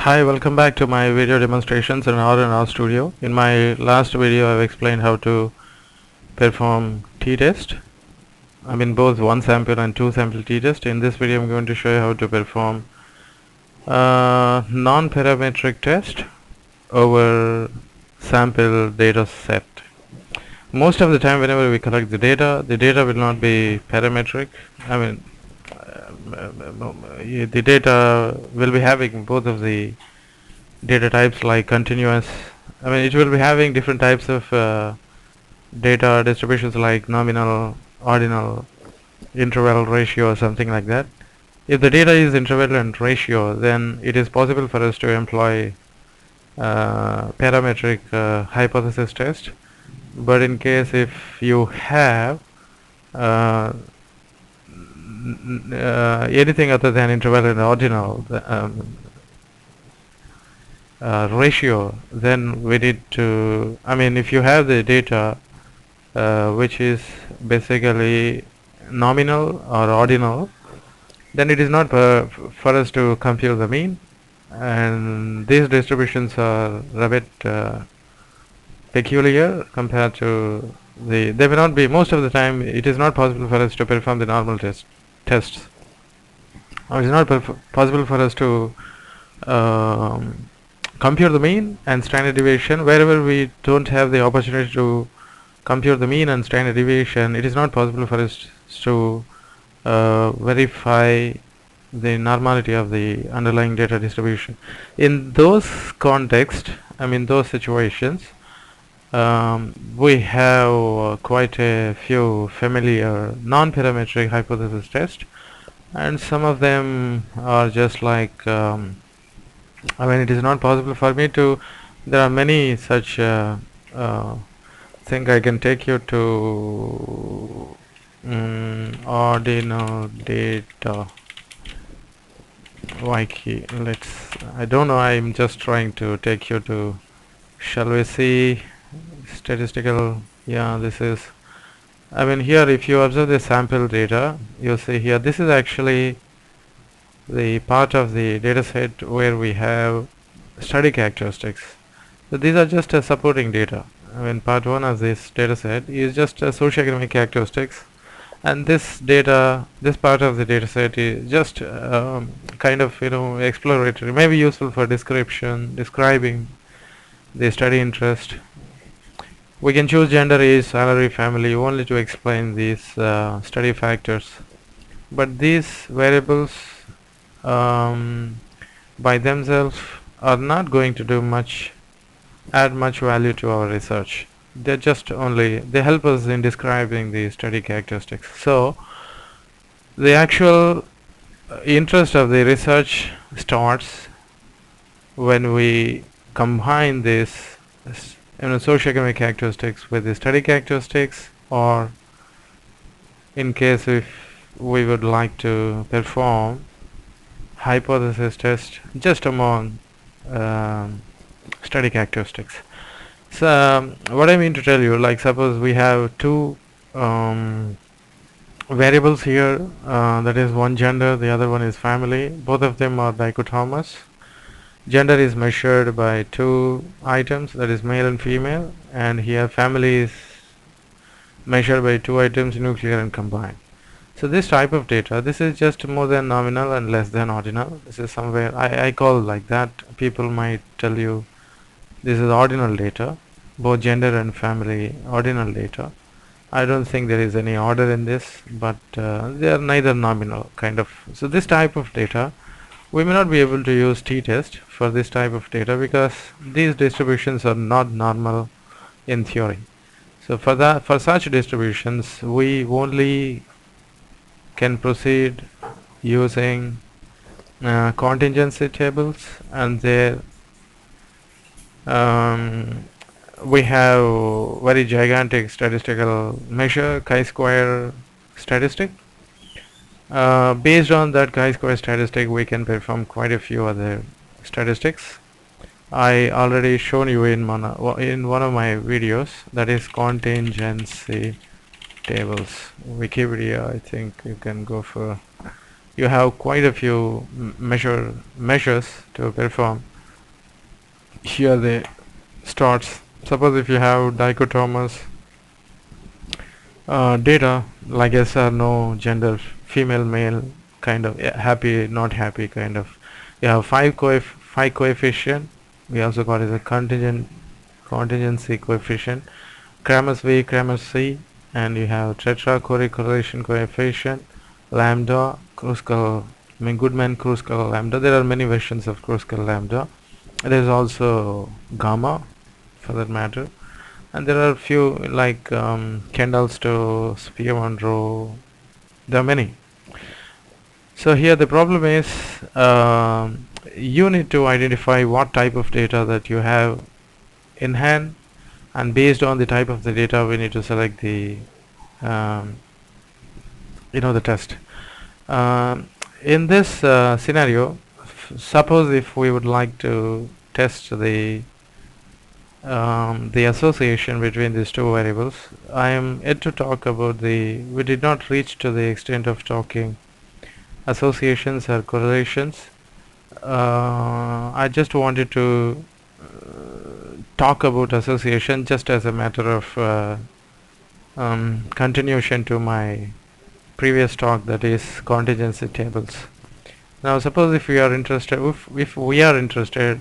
Hi, welcome back to my video demonstrations in R and RStudio. In my last video, I've explained how to perform t-test. I mean both one sample and two sample t-test. In this video, I'm going to show you how to perform non-parametric test over sample data set. Most of the time, whenever we collect the data will not be parametric. I mean, the data will be having both of the data types like continuous. I mean, it will be having different types of data distributions like nominal, ordinal, interval, ratio, or something like that. If the data is interval and ratio, then it is possible for us to employ parametric hypothesis test. But in case if you have anything other than interval and ordinal ratio, then we need to, I mean, if you have the data which is basically nominal or ordinal, then it is not for us to compute the mean, and these distributions are a bit peculiar compared to they may not be, most of the time it is not possible for us to perform the normal tests, or it is not possible for us to compute the mean and standard deviation. Wherever we don't have the opportunity to compute the mean and standard deviation, it is not possible for us to verify the normality of the underlying data distribution. In those contexts, I mean those situations, we have quite a few familiar non-parametric hypothesis tests, and some of them are just like I mean, it is not possible for me to, there are many such thing I can take you to ordinal data wiki. I don't know, I'm just trying to take you to, shall we see, statistical, yeah, this is, I mean, here if you observe the sample data, you'll see here, this is actually the part of the data set where we have study characteristics. So these are just supporting data. I mean, part 1 of this data set is just socioeconomic characteristics, and this data, this part of the data set is just kind of, exploratory, maybe useful for describing the study interest. We can choose gender, age, salary, family only to explain these study factors, but these variables by themselves are not going to do add much value to our research. They help us in describing the study characteristics. So the actual interest of the research starts when we combine this socioeconomic characteristics with the study characteristics, or in case if we would like to perform hypothesis test just among study characteristics. So what I mean to tell you, like suppose we have two variables here, that is one gender, the other one is family. Both of them are dichotomous. Gender is measured by two items, that is male and female, and here family is measured by two items, nuclear and combined. So this type of data, this is just more than nominal and less than ordinal. This is somewhere, I call like that. People might tell you this is ordinal data, both gender and family ordinal data. I don't think there is any order in this, but they are neither nominal kind of. So this type of data, we may not be able to use t-test for this type of data because these distributions are not normal in theory. So for such distributions, we only can proceed using contingency tables, and there we have very gigantic statistical measure, chi-square statistic. Based on that chi-square statistic, we can perform quite a few other statistics. I already shown you in one of my videos, that is contingency tables, Wikipedia. I think you can go for, you have quite a few measures to perform. here the starts. Suppose if you have dichotomous data like yes or no, gender, female, male, kind of happy, not happy, kind of. You have five coefficient. We also call it a contingency coefficient. Kramer's V, Kramer's C, and you have tetra correlation coefficient, lambda, Kruskal, I mean Goodman Kruskal lambda. There are many versions of Kruskal lambda. There is also gamma, for that matter, and there are few like Kendall-Stowe, Spear-Monroe. There are many. So here the problem is you need to identify what type of data that you have in hand, and based on the type of the data we need to select the um, the test. In this scenario, suppose if we would like to test the association between these two variables. I am yet to talk about we did not reach to the extent of talking associations or correlations. I just wanted to talk about association just as a matter of continuation to my previous talk, that is contingency tables. Now suppose if we are interested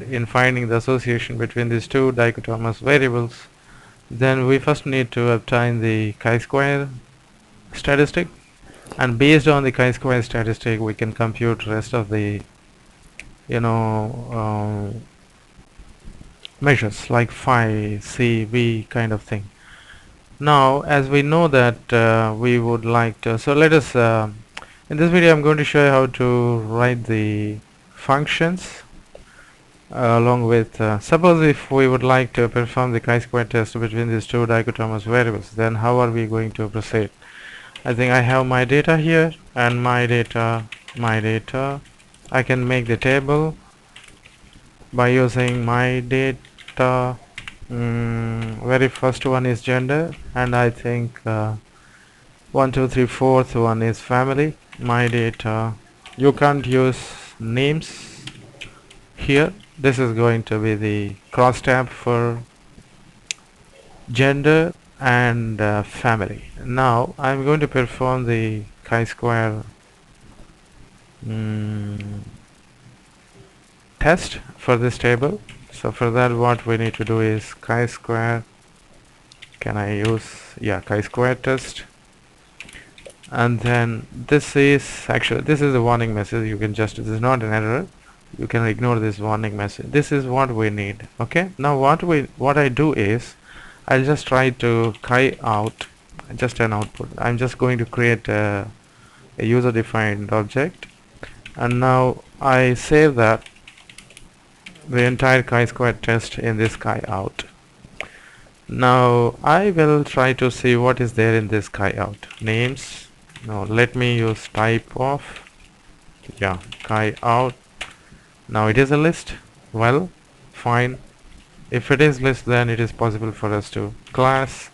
in finding the association between these two dichotomous variables, then we first need to obtain the chi-square statistic, and based on the chi-square statistic we can compute rest of the measures like phi, C, V kind of thing. Now as we know that we would like to, so let us in this video I'm going to show you how to write the functions along with suppose if we would like to perform the chi-square test between these two dichotomous variables, then how are we going to proceed? I think I have my data here, and my data, I can make the table by using my data. Very first one is gender, and I think 1, 2, 3, fourth one is family. My data, you can't use names here. This is going to be the cross tab for gender and family. Now I'm going to perform the chi-square test for this table. So for that what we need to do is chi-square, can I use, yeah, chi-square test, and then this is a warning message. You can just, this is not an error, you can ignore this warning message. This is what we need. Okay, now what I do is I'll just try to chi out just an output. I'm just going to create a user defined object, and now I save that the entire chi-square test in this chi out. Now I will try to see what is there in this chi out. Names, no, let me use type of, yeah, chi out. Now it is a list. Well, fine. If it is list, then it is possible for us to class.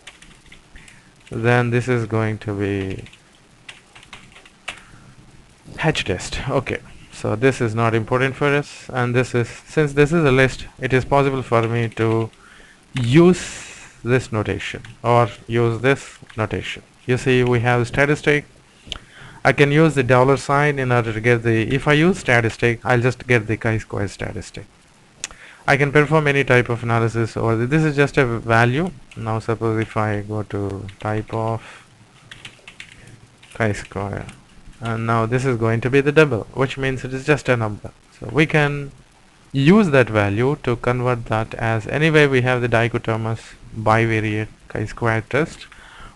Then this is going to be hatch test. Okay, so this is not important for us, and this is, since this is a list, it is possible for me to use this notation or use this notation. You see, we have statistic. I can use the dollar sign in order to get the, if I use statistic, I'll just get the chi-square statistic. I can perform any type of analysis over this is just a value. Now suppose if I go to type of chi-square, and now this is going to be the double, which means it is just a number. So we can use that value to convert that, as anyway we have the dichotomous bivariate chi-square test,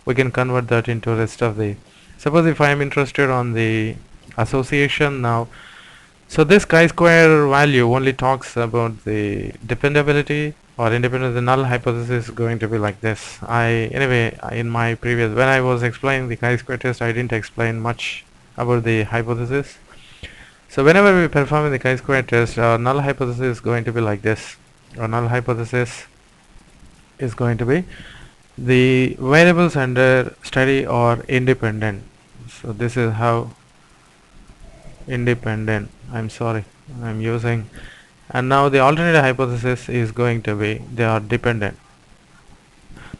we can convert that into rest of the, suppose if I am interested on the association now. So this chi-square value only talks about the dependability or independence. The null hypothesis is going to be like this. Anyway, in my previous, when I was explaining the chi-square test, I didn't explain much about the hypothesis. So whenever we perform the chi-square test, our null hypothesis is going to be like this. Our null hypothesis is going to be the variables under study are independent. So this is how independent, I'm sorry, I'm using and now the alternate hypothesis is going to be they are dependent.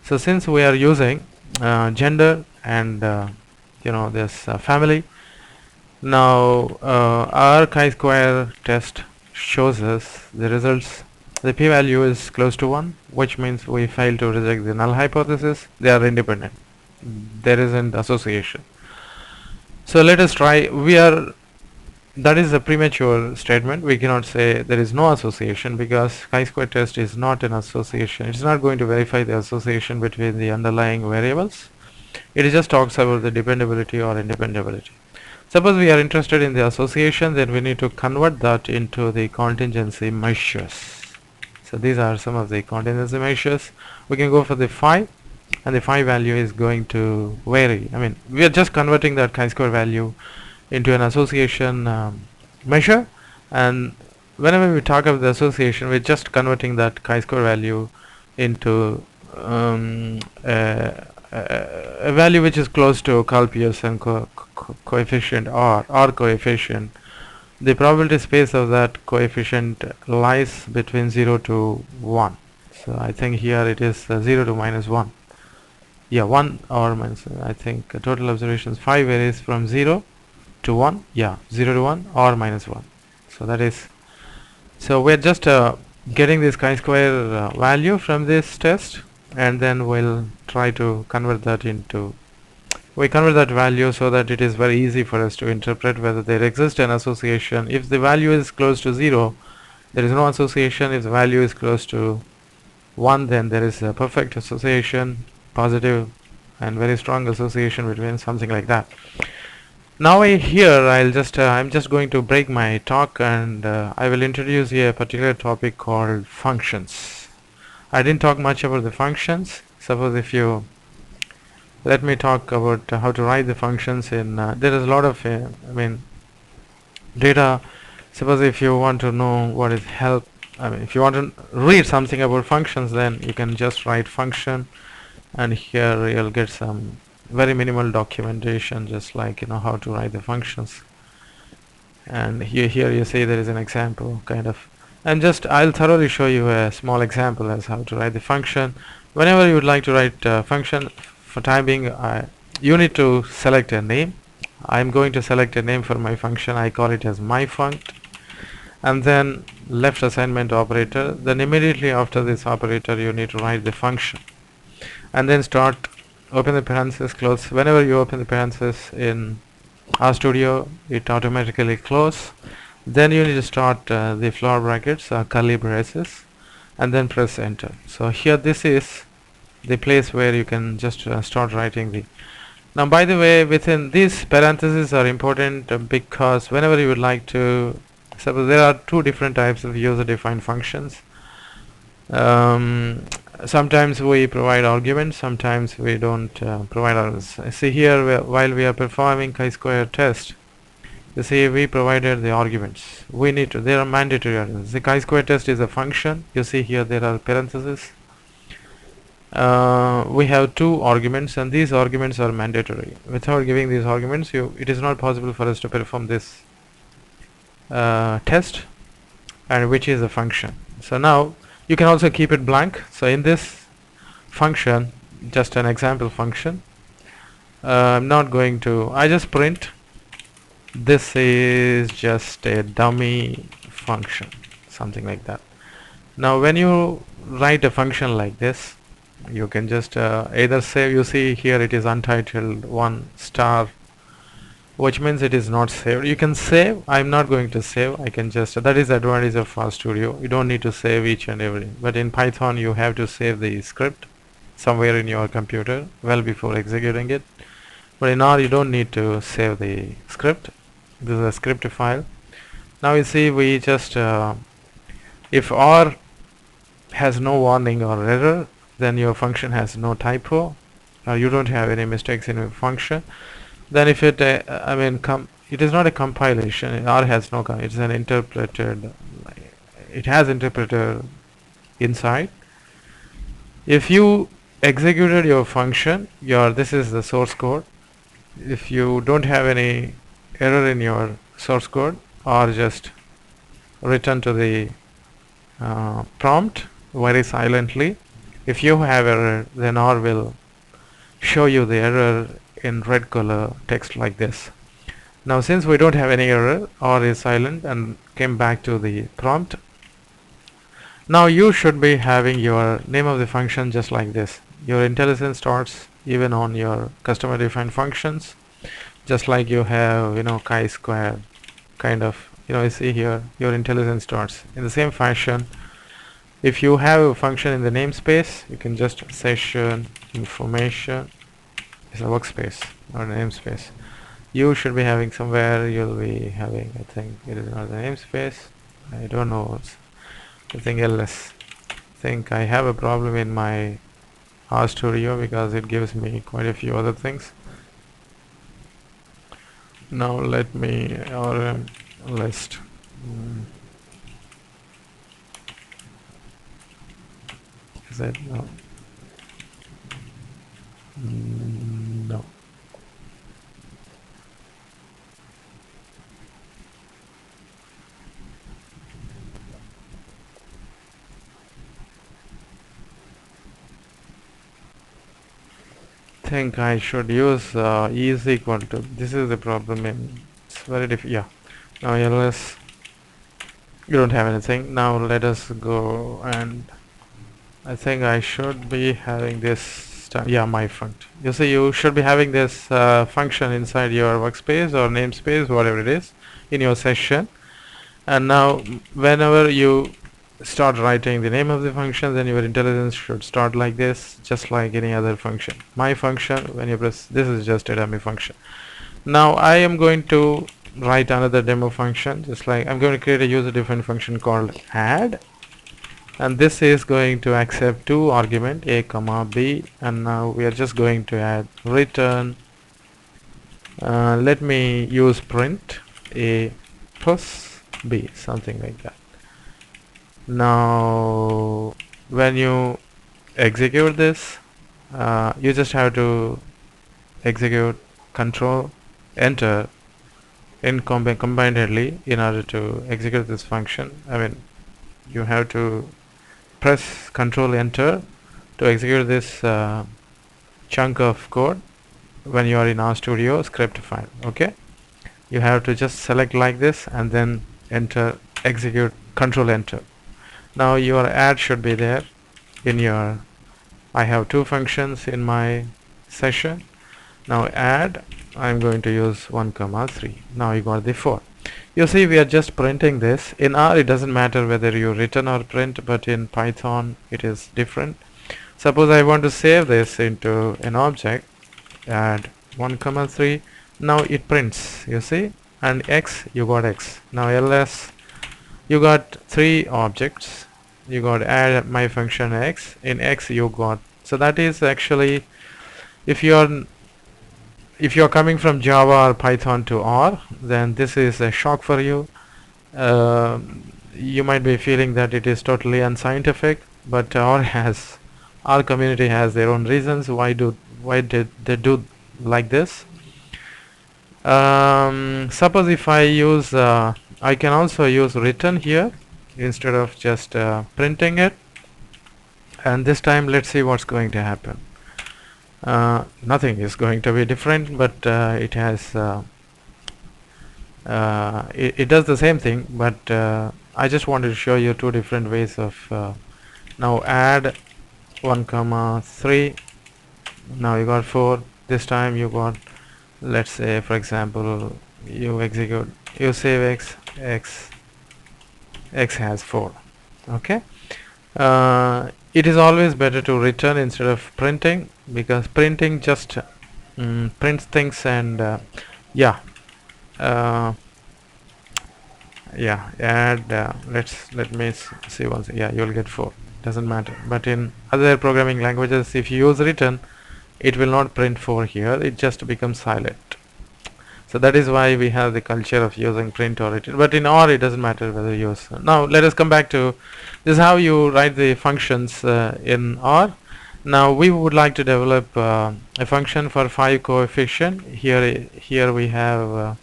So since we are using gender and this family, now our chi-square test shows us the results. The p-value is close to 1, which means we fail to reject the null hypothesis. They are independent. There isn't association. So let us try. That is a premature statement. We cannot say there is no association, because chi-square test is not an association. It's not going to verify the association between the underlying variables. It just talks about the dependability or independability. Suppose we are interested in the association, then we need to convert that into the contingency measures. So these are some of the contingency measures. We can go for the phi, and the phi value is going to vary. I mean, we are just converting that chi-square value into an association measure, and whenever we talk about the association, we're just converting that chi-square value into a value which is close to Carl Pearson coefficient or R coefficient. The probability space of that coefficient lies between 0 to 1. So I think here it is 0 to minus 1. Yeah, 1 or minus. I think total observations 5 varies from 0 to 1. Yeah, 0 to 1 or minus 1. So that is. So we're just getting this chi-square value from this test, and then we'll try to convert that into. We convert that value so that it is very easy for us to interpret whether there exists an association. If the value is close to 0, there is no association. If the value is close to 1, then there is a perfect association, positive and very strong association between, something like that. Now I'm just going to break my talk, and I will introduce here a particular topic called functions. I didn't talk much about the functions. Suppose if you let me talk about how to write the functions in there is a lot of data. Suppose if you want to know what is help, if you want to read something about functions, then you can just write function, and here you'll get some very minimal documentation, just like how to write the functions. And here you see there is an example kind of, and I'll thoroughly show you a small example as how to write the function. Whenever you would like to write a function, for time being you need to select a name. I'm going to select a name for my function. I call it as myfunct, and then left assignment operator. Then immediately after this operator you need to write the function, and then open the parenthesis, close. Whenever you open the parenthesis in RStudio, it automatically close. Then you need to start the floor brackets, curly braces, and then press enter. So here this is the place where you can just start writing the. Now by the way, within these parentheses are important because whenever you would like to, suppose there are two different types of user defined functions. Sometimes we provide arguments, sometimes we don't provide arguments. See here, while we are performing chi-square test, you see we provided the arguments. They are mandatory arguments. The chi-square test is a function. You see here there are parentheses. We have two arguments, and these arguments are mandatory. Without giving these arguments, it is not possible for us to perform this test, and which is a function. So now you can also keep it blank. So in this function, just an example function, I'm not going to, I just print this is just a dummy function, something like that. Now when you write a function like this, you can just either save. You see here it is untitled 1 star, which means it is not saved. You can save. I'm not going to save. I can just, that is the advantage of RStudio. You don't need to save each and every, but in Python you have to save the script somewhere in your computer well before executing it. But in R you don't need to save the script. This is a script file. Now you see we just if R has no warning or error, then your function has no typo, you don't have any mistakes in your function. Then if it it is not a compilation, R has no it's an interpreted, it has interpreter inside. If you executed your function, this is the source code. If you don't have any error in your source code, or just return to the prompt very silently. If you have error, then R will show you the error in red color text like this. Now since we don't have any error, R is silent and came back to the prompt. Now you should be having your name of the function just like this. Your IntelliSense starts even on your customer defined functions, just like you have, chi-square kind of, you see here your IntelliSense starts in the same fashion. If you have a function in the namespace, you can just session information is a workspace or a namespace. You should be having somewhere, you'll be having, I think it is not the namespace, I don't know, something else. I think I have a problem in my RStudio because it gives me quite a few other things. Now let me RM list. Is that no? No. Think I should use e is equal to, this is the problem in, it's very difficult. Yeah, now ls, you don't have anything. Now let us go, and I think I should be having this yeah, my funct. You see, you should be having this function inside your workspace or namespace, whatever it is, in your session. And now whenever you start writing the name of the function, then your IntelliSense should start like this, just like any other function. My function, when you press, this is just a dummy function. Now I am going to write another demo function, just like I'm going to create a user defined function called add, and this is going to accept two arguments, a comma b, and now we are just going to add return. Let me use print a plus b, something like that. Now when you execute this, you just have to execute control enter in combinedly in order to execute this function. I mean, you have to press control enter to execute this chunk of code when you are in RStudio script file. Okay, you have to just select like this and then enter, execute, control enter. Now your add should be there in your, I have two functions in my session. Now add, I'm going to use 1 comma 3. Now you got the 4. You see, we are just printing this. In R it doesn't matter whether you return or print, but in Python it is different. Suppose I want to save this into an object, add 1 comma 3. Now it prints, you see, and x, you got x. Now ls, you got 3 objects. You got add my function x, in x you got, so that is actually, if you are coming from Java or Python to R, then this is a shock for you. You might be feeling that it is totally unscientific, but our community has their own reasons why did they do like this. Suppose if I use I can also use return here instead of just printing it, and this time let's see what's going to happen. Nothing is going to be different, but it has it does the same thing, but I just wanted to show you two different ways of now add 1 comma 3. Now you got 4. This time you got, let's say for example, you execute, you save x has 4. Okay, it is always better to return instead of printing, because printing just prints things, and yeah, add let me see once. Yeah, you'll get 4, doesn't matter. But in other programming languages, if you use return, it will not print 4 here, it just becomes silent. So that is why we have the culture of using print or return. But in R it doesn't matter whether you use. Now let us come back to this is how you write the functions in R. Now we would like to develop a function for 5 coefficient. Here we have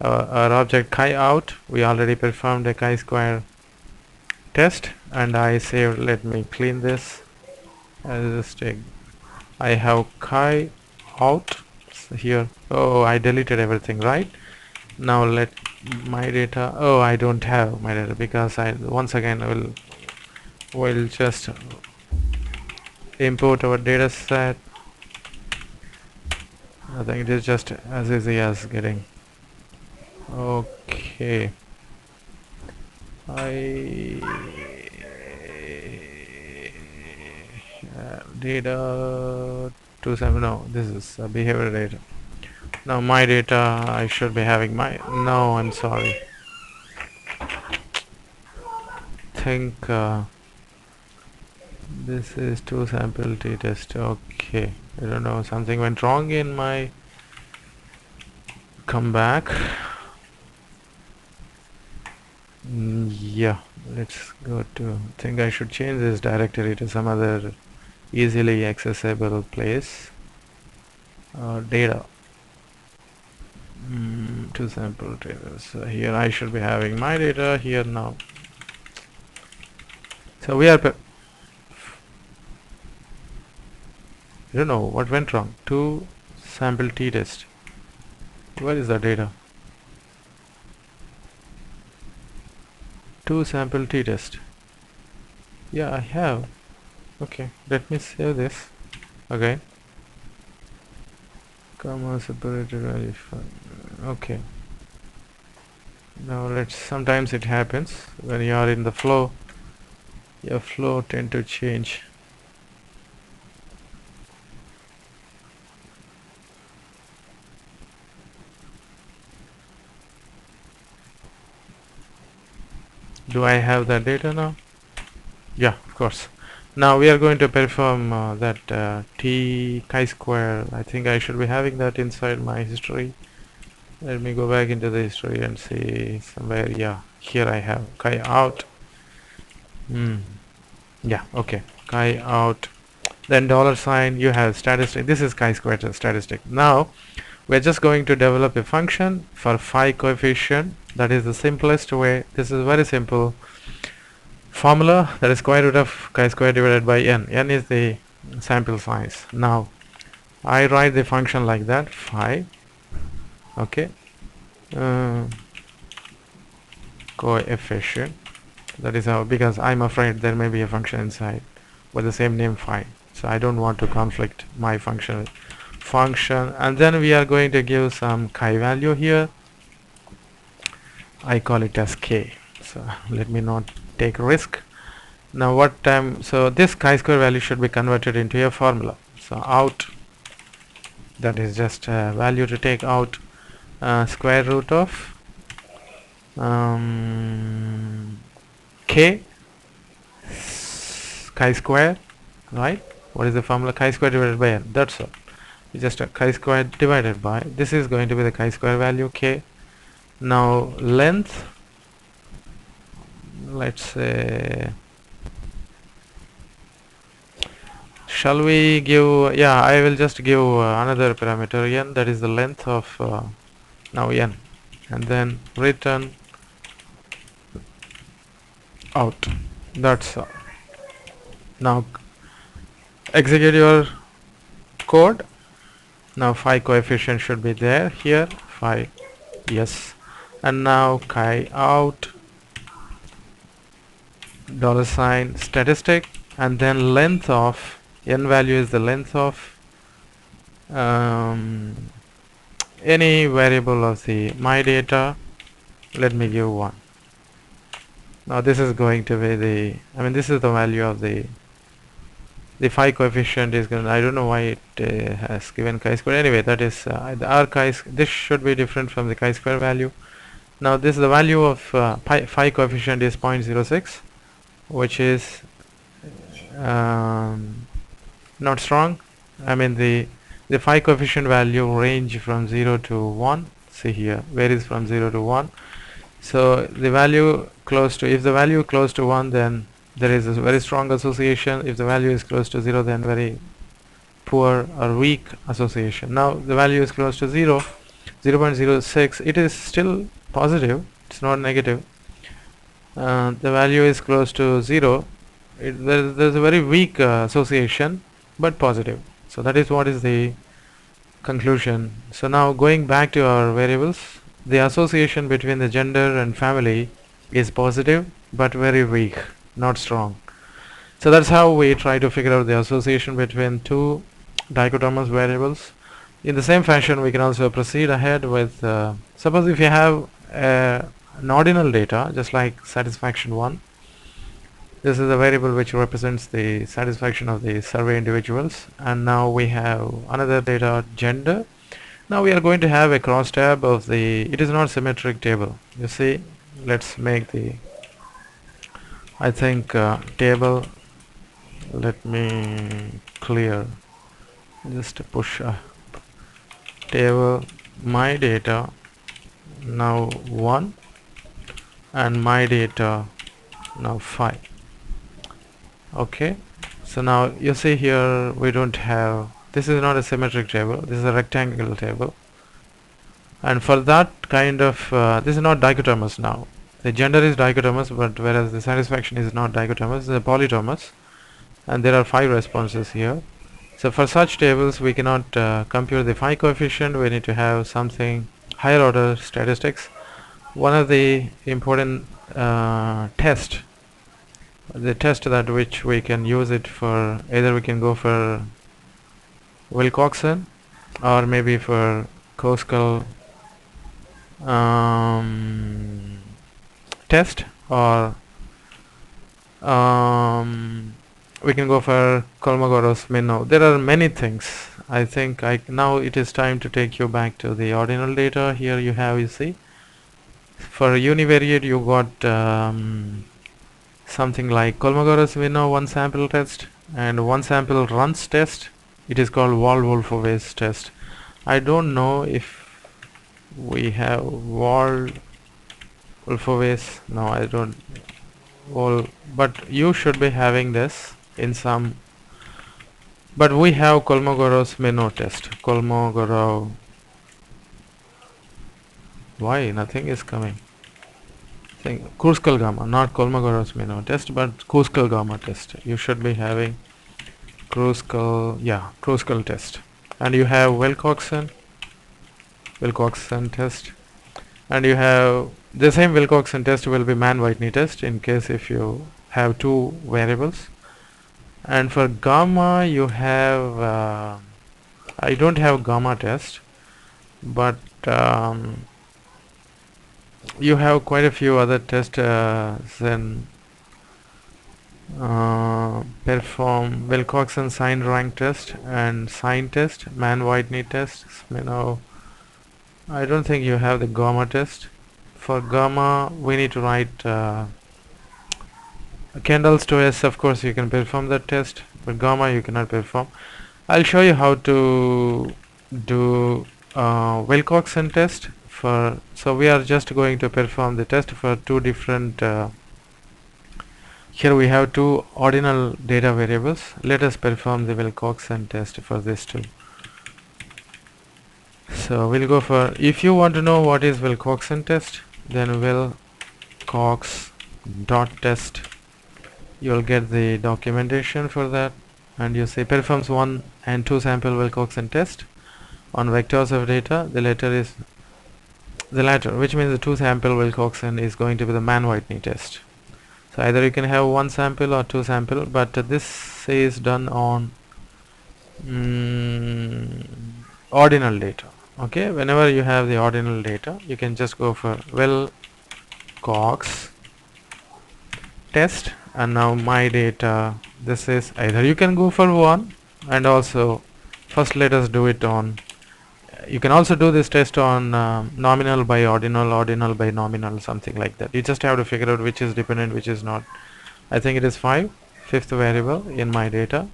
our object chi out. We already performed a chi-square test, and I saved. Let me clean this. Just I have chi out here. Oh, I deleted everything, right? Now let my data. Oh, I don't have my data because I once again will just import our data set. I think it is just as easy as getting. Okay. Data 27. No, this is behavior data. Now my data, I should be having my. No, I'm sorry. Think this is 2 sample t-test. Okay, I don't know, something went wrong in my. Come back. Yeah, let's go to. I think I should change this directory to some other easily accessible place. Data. 2 sample data. So here I should be having my data here now. So we are. I don't know what went wrong. 2 sample t-test. Where is the data? 2 sample t-test. Yeah, I have. Okay, let me save this. Okay. Comma separated value. Okay. Now let's. Sometimes it happens when you are in the flow. Your flow tend to change. Do I have that data now? Yeah, of course. Now we are going to perform that t chi-square. I think I should be having that inside my history. Let me go back into the history and see somewhere. Yeah, here I have chi out. Yeah, okay. Chi out. Then $, you have statistic. This is chi-square statistic. Now we're just going to develop a function for phi coefficient. That is the simplest way. This is very simple formula, that is square root of chi-square divided by n. N is the sample size. Now I write the function like that, phi. Okay. Coefficient. That is how, because I'm afraid there may be a function inside with the same name phi. So I don't want to conflict my function, and then we are going to give some chi value here. I call it as k. So let me not take risk. Now what time? So this chi-square value should be converted into a formula. So out, that is just a value to take out square root of k chi-square, right? What is the formula? Chi-square divided by n. That's all. It's just a chi-square divided by. This is going to be the chi-square value k. Now length, let's say, shall we give, yeah, I will just give another parameter n, that is the length of now n, and then return out. That's all. Now execute your code. Now phi coefficient should be there here, phi, yes, and now chi out $ statistic, and then length of n value is the length of any variable of the my data. Let me give 1. Now this is going to be the, I mean, this is the value of the phi coefficient is going to, I don't know why it has given chi-square. Anyway, that is the r chi. This should be different from the chi-square value. Now this is the value of phi coefficient is 0.06, which is not strong. I mean the phi coefficient value range from 0 to 1. See here, varies from 0 to 1. So the value close to, if the value close to 1, then there is a very strong association. If the value is close to 0, then very poor or weak association. Now the value is close to 0, 0.06. It is still positive, it's not negative. the value is close to 0. There's a very weak association but positive. So that is what is the conclusion. So now going back to our variables, the association between the gender and family is positive but very weak, not strong. So that's how we try to figure out the association between two dichotomous variables. In the same fashion, we can also proceed ahead with, suppose if you have an ordinal data, just like satisfaction 1. This is a variable which represents the satisfaction of the survey individuals, and now we have another data, gender. Now we are going to have a cross tab of the, it is not symmetric table. You see, let's make the, I think, table, let me clear, just push table, my data, now 1, and my data, now 5. Okay, so now you see here we don't have, this is not a symmetric table, this is a rectangular table, and for that kind of this is not dichotomous. Now the gender is dichotomous, but whereas the satisfaction is not dichotomous, it's a polytomous, and there are 5 responses here. So for such tables we cannot compute the phi coefficient, we need to have something higher order statistics. One of the important test, the test that which we can use it for, either we can go for Wilcoxon or maybe for Koskel test, or we can go for Kolmogorov-Smirnov. There are many things. I think now it is time to take you back to the ordinal data. Here you have, you see, for univariate you got something like Kolmogorov-Smirnov one sample test and one sample runs test. It is called Wald-Wolfowitz test. I don't know if we have Wald-Wolfowitz. No, I don't. But you should be having this in some. But we have Kolmogorov-Smirnov test. Kolmogorov. Why nothing is coming? Kruskal gamma, not Kolmogorov-Smirnov test, but Kruskal gamma test. You should be having Kruskal, yeah, Kruskal test, and you have Wilcoxon test, and you have the same Wilcoxon test will be Mann-Whitney test in case if you have 2 variables. And for gamma you have I don't have gamma test, but you have quite a few other tests. Then perform Wilcoxon sign rank test and sign test, Mann-Whitney test. I don't think you have the gamma test. For gamma we need to write Kendall's 2s. Of course you can perform that test, but gamma you cannot perform. I'll show you how to do Wilcoxon test for, so we are just going to perform the test for 2 different here we have 2 ordinal data variables. Let us perform the Wilcoxon test for this too. So we'll go for, if you want to know what is Wilcoxon test, then Wilcox dot test, you'll get the documentation for that, and you say performs 1 and 2 sample Wilcoxon test on vectors of data. The latter, which means the 2 sample Wilcoxon is going to be the Mann-Whitney test. So either you can have 1 sample or 2 sample, but this is done on ordinal data. Okay, whenever you have the ordinal data, you can just go for Wilcox test, and now my data, this is, either you can go for 1, and also first let us do it on, you can also do this test on nominal by ordinal, ordinal by nominal, something like that. You just have to figure out which is dependent, which is not. I think it is 5, 5th variable in my data.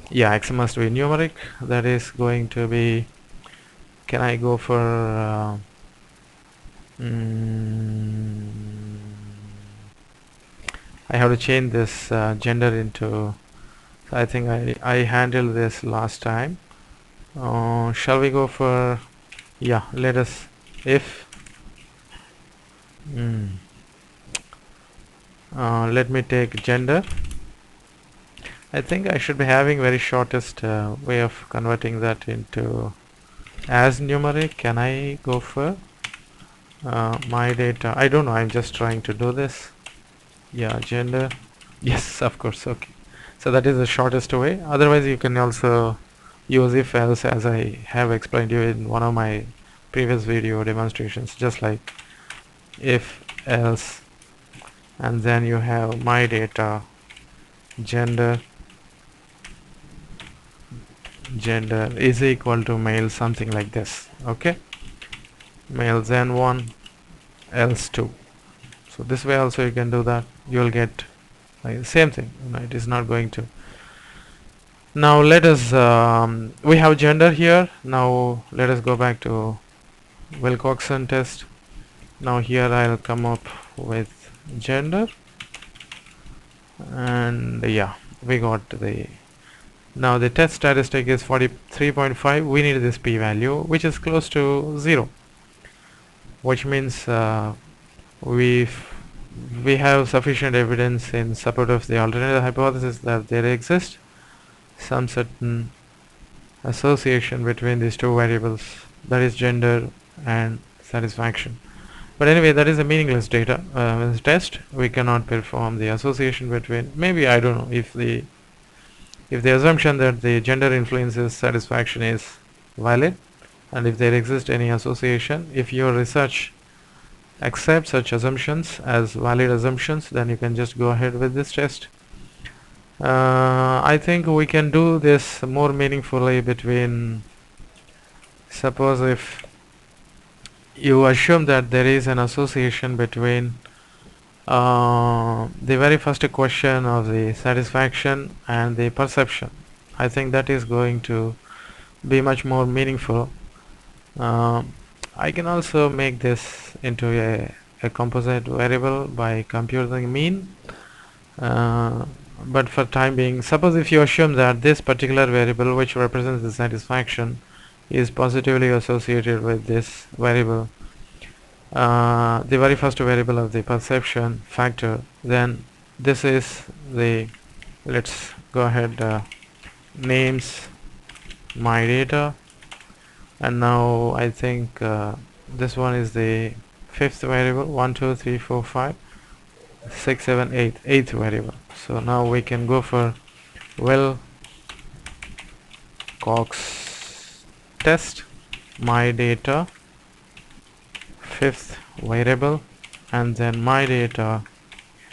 Yeah, x must be numeric. That is going to be, can I go for I have to change this gender into, I think I handled this last time. Shall we go for, yeah, let us, if let me take gender. I think I should be having very shortest way of converting that into as numeric. Can I go for my data? I don't know, I'm just trying to do this. Yeah, gender. Yes, of course. Okay, so that is the shortest way. Otherwise you can also use if else, as I have explained you in one of my previous video demonstrations, just like if else, and then you have my data gender is equal to male, something like this. Okay, male then 1 else 2. So this way also you can do that. You will get the same thing. It is not going to. Now let us we have gender here. Now let us go back to Wilcoxon test. Now here I'll come up with gender, and yeah, we got the. Now the test statistic is 43.5. We need this p-value which is close to 0, which means we have sufficient evidence in support of the alternative hypothesis that there exists some certain association between these two variables, that is gender and satisfaction. But anyway, that is a meaningless data test. We cannot perform the association between. Maybe I don't know if the assumption that the gender influences satisfaction is valid, and if there exists any association, if your research accepts such assumptions as valid assumptions, then you can just go ahead with this test. I think we can do this more meaningfully between, suppose if you assume that there is an association between the very first question of the satisfaction and the perception. I think that is going to be much more meaningful. I can also make this into a composite variable by computing mean, but for time being, suppose if you assume that this particular variable which represents the satisfaction is positively associated with this variable, the very first variable of the perception factor, then this is the, let's go ahead, names my data, and now I think this one is the fifth variable, 1 2 3 4 5 6 7 8, eighth variable. So now we can go for Wilcox test my data fifth variable, and then my data.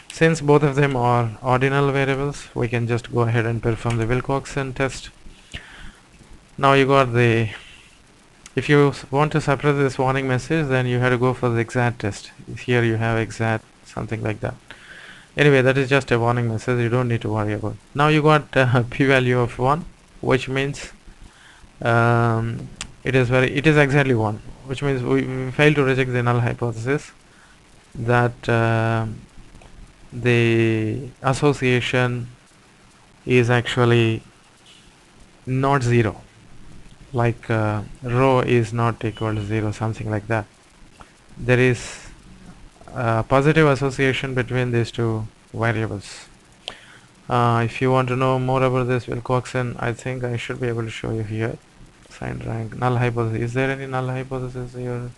Since both of them are ordinal variables, we can just go ahead and perform the Wilcoxon test. Now you got the, if you want to suppress this warning message, then you have to go for the exact test. Here you have exact, something like that. Anyway, that is just a warning message, you don't need to worry about. Now you got p-value of 1, which means it is exactly 1, which means we fail to reject the null hypothesis that the association is actually not 0, like rho is not equal to 0, something like that. There is a positive association between these two variables. If you want to know more about this Wilcoxon, I think I should be able to show you here. Signed rank, null hypothesis. Is there any null hypothesis here?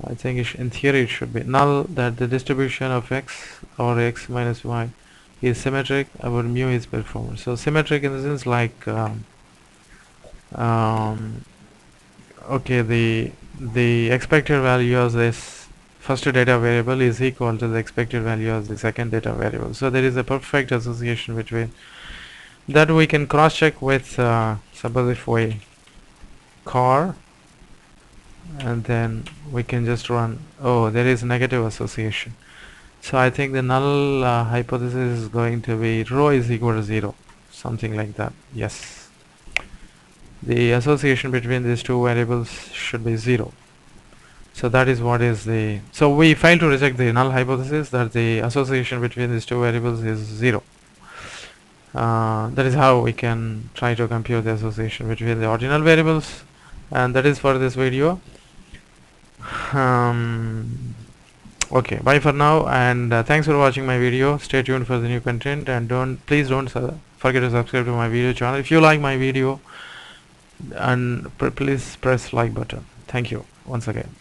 I think in theory it should be null that the distribution of x or x minus y is symmetric about mu is performed. So symmetric in the sense like okay, the expected value of this first data variable is equal to the expected value of the second data variable. So there is a perfect association between that. We can cross check with suppose if we car, and then we can just run, oh, there is negative association. So I think the null hypothesis is going to be rho is equal to 0, something like that. Yes, the association between these two variables should be 0. So that is what is the, so we fail to reject the null hypothesis that the association between these two variables is 0. That is how we can try to compute the association between the ordinal variables, and that is for this video. Okay, bye for now, and thanks for watching my video. Stay tuned for the new content, and please don't forget to subscribe to my video channel if you like my video, and please press like button. Thank you once again.